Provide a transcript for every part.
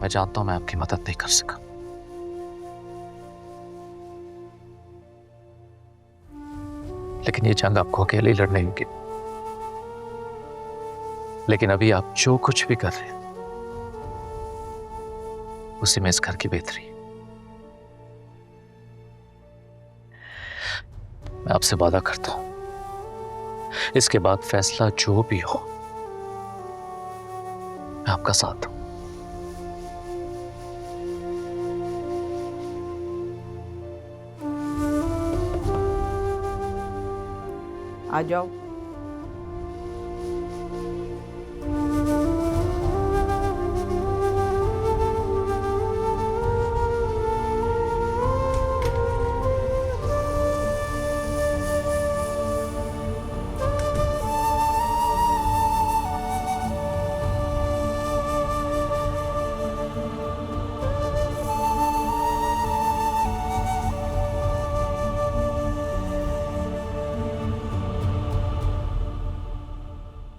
मैं जानता हूं मैं आपकी मदद नहीं कर सका, लेकिन ये जंग आपको अकेले लड़नी होगी। लेकिन अभी आप जो कुछ भी कर रहे हैं उसी में इस घर की बेहतरी है। मैं आपसे वादा करता हूं, इसके बाद फैसला जो भी हो मैं आपका साथ दूं। आ जाओ।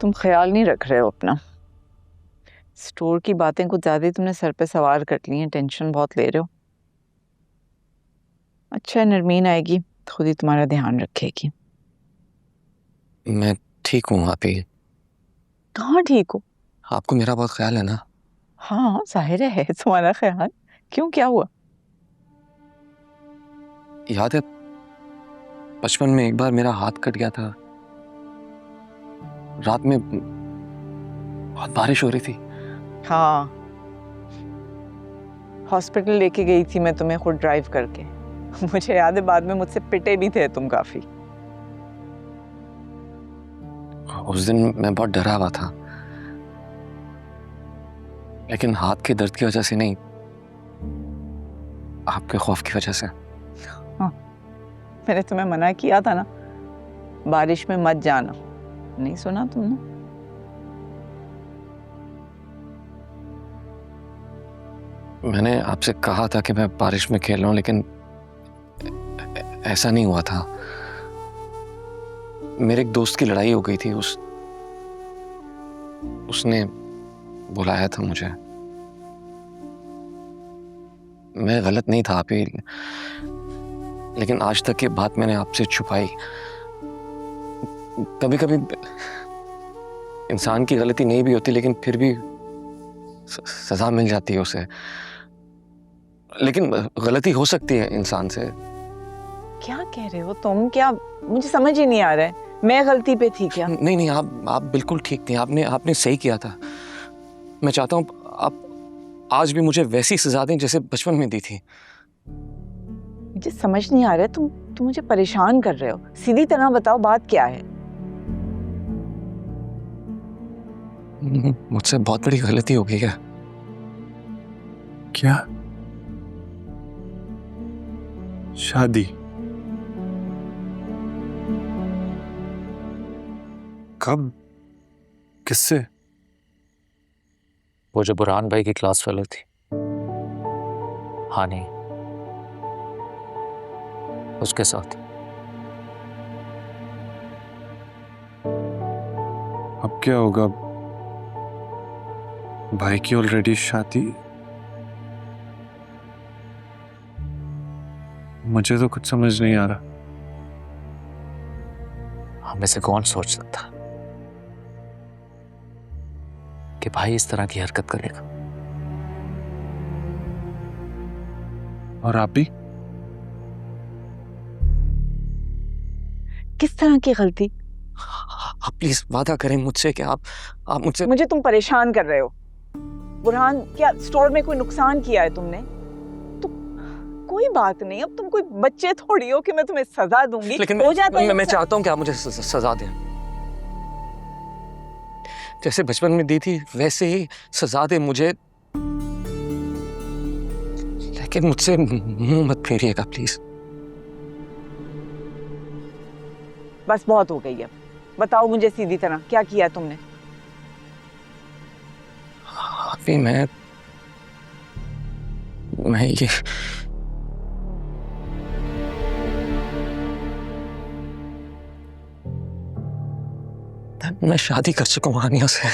तुम ख्याल नहीं रख रहे हो अपना। स्टोर की बातें कुछ ज्यादा ही तुमने सर पे सवार कर ली हैं, टेंशन बहुत ले रहे हो। अच्छा, नरमीन आएगी खुद ही तुम्हारा ध्यान रखेगी। मैं ठीक हूँ भाभी। कहाँ ठीक हो? आपको मेरा बहुत ख्याल है ना? हाँ जाहिर है तुम्हारा ख्याल। क्यों, क्या हुआ? याद है बचपन में एक बार मेरा हाथ कट गया था, रात में बहुत बारिश हो रही थी। हाँ, हॉस्पिटल लेके गई थी मैं तुम्हें खुद ड्राइव करके। मुझे याद है बाद में मुझसे पिटे भी थे तुम काफी। उस दिन मैं बहुत डरा हुआ था, लेकिन हाथ के दर्द की वजह से नहीं, आपके खौफ की वजह से। हाँ, मैंने तुम्हें मना किया था ना, बारिश में मत जाना। नहीं सुना तुमने? मैंने आपसे कहा था कि मैं बारिश में खेल रहा हूं, लेकिन ऐसा नहीं हुआ था। मेरे एक दोस्त की लड़ाई हो गई थी, उसने बुलाया था मुझे। मैं गलत नहीं था आप ही, लेकिन आज तक ये बात मैंने आपसे छुपाई। कभी कभी इंसान की गलती नहीं भी होती, लेकिन फिर भी सजा मिल जाती है उसे। लेकिन गलती हो सकती है इंसान से। क्या कह रहे हो तुम? क्या, मुझे समझ ही नहीं आ रहा है। मैं गलती पे थी क्या? नहीं नहीं, आप बिल्कुल ठीक थी। आपने सही किया था। मैं चाहता हूँ आप आज भी मुझे वैसी सजा दें जैसे बचपन में दी थी। मुझे समझ नहीं आ रहा है, तुम मुझे परेशान कर रहे हो। सीधी तरह बताओ बात क्या है? मुझसे बहुत बड़ी गलती हो गई है। क्या? शादी? कब? किससे? वो जो बुरहान भाई की क्लास फेलो थी, हानी, उसके साथ। अब क्या होगा? भाई की ऑलरेडी शादी? मुझे तो कुछ समझ नहीं आ रहा। हमें से कौन सोच सकता कि भाई इस तरह की हरकत करेगा। और आप भी? किस तरह की गलती? आप प्लीज वादा करें मुझसे कि आप मुझसे। मुझे तुम परेशान कर रहे हो। बुरहान, क्या स्टोर में कोई नुकसान किया है तुमने? तो कोई बात नहीं, अब तुम कोई बच्चे थोड़ी हो कि मैं तुम्हें सजा दूंगी। लेकिन हो जाता है मैं चाहता हूं कि आप मुझे सजा दें। जैसे बचपन में दी थी वैसे ही सजा दे मुझे, लेकिन मुझसे मुंह मत फेरिएगा प्लीज। बस बहुत हो गई है। बताओ मुझे सीधी तरह क्या किया तुमने? अभी मैं ये मैं शादी कर चुका हूं हानिया से।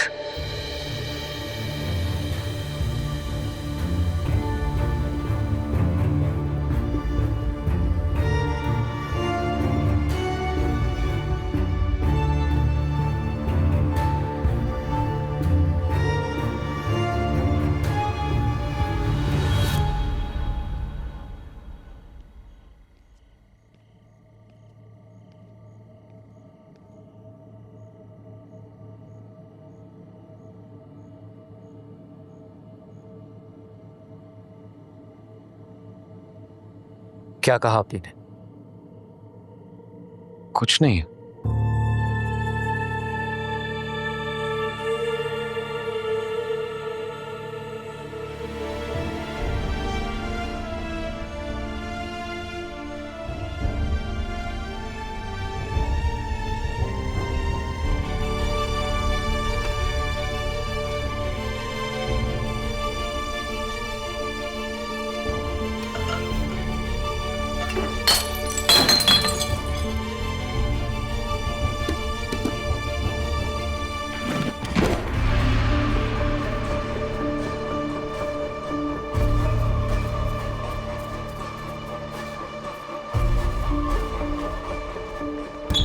क्या कहा आपी ने? कुछ नहीं।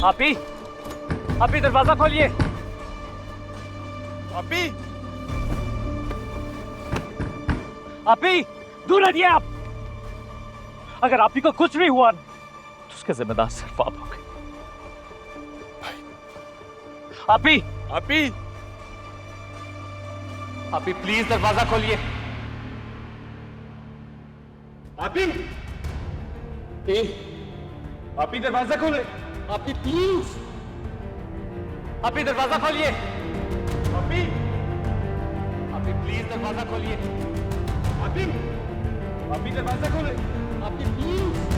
आपी, आपी दरवाजा खोलिए। आपी, आपी, दूर रहिए आप। अगर आपी को कुछ भी हुआ तो उसके जिम्मेदार सिर्फ आप होंगे। आपी, आपी, आपी प्लीज दरवाजा खोलिए। आपी, आपी दरवाजा खोले। आपी प्लीज, आपी दरवाजा खोलिए। आपी, आपी प्लीज दरवाजा खोलिए। आपी, आपी दरवाजा खोले। आपी प्लीज।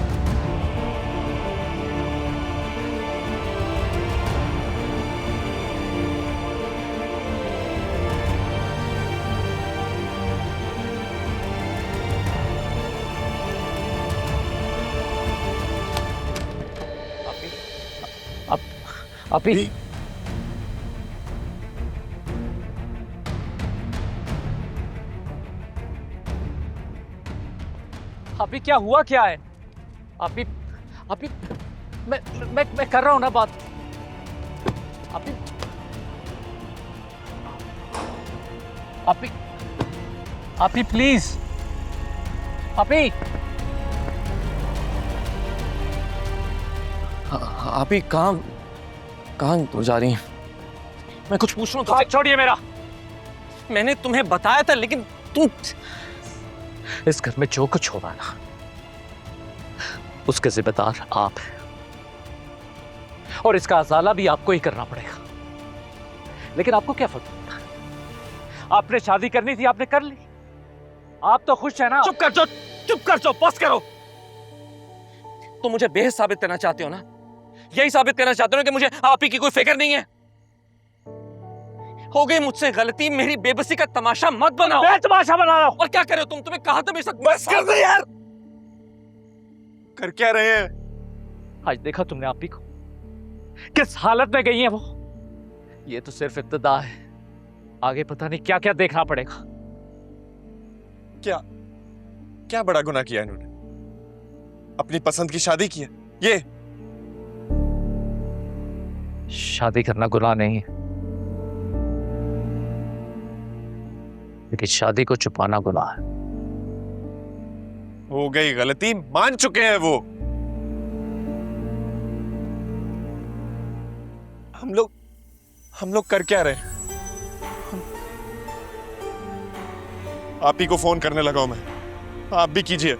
आपी, आपी क्या हुआ क्या है? आपी, आपी, मैं कर रहा हूं ना बात। आपी, आपी, आपी प्लीज, आपी। आप ही कहाँ तो जा रही हैं? मैं कुछ पूछ रहा हूँ हाथ तुमसे। छोड़िए मेरा। मैंने तुम्हें बताया था, लेकिन तुम इस घर में जो कुछ होगा ना, उसके जिम्मेदार आप हैं, और इसका अजाला भी आपको ही करना पड़ेगा। लेकिन आपको क्या फर्क पड़ता? आपने शादी करनी थी, आपने कर ली। आप तो खुश है ना? चुप कर जाओ, बस करो। तुम मुझे बेहद साबित करना चाहते हो ना? यही साबित करना चाहते हो ना कि मुझे आप ही की कोई फिक्र नहीं है? हो गई मुझसे गलती, मेरी बेबसी का तमाशा मत बनाओ। मैं तमाशा बना रहा हूं। और क्या कर रहे हो तुम? तुम्हें कहा था मेरे साथ बस कर दे यार। कर क्या रहे हैं? आज देखा तुमने आपी को किस हालत में गई है वो। ये तो सिर्फ इब्तिदा है, आगे पता नहीं क्या क्या देखना पड़ेगा। क्या क्या बड़ा गुनाह किया इन्होंने? अपनी पसंद की शादी की है ये? शादी करना गुनाह नहीं है, लेकिन शादी को छुपाना गुनाह है। हो गई गलती, मान चुके हैं वो। हम लोग कर क्या रहे हैं? आप ही को फोन करने लगा हूं मैं। आप भी कीजिए।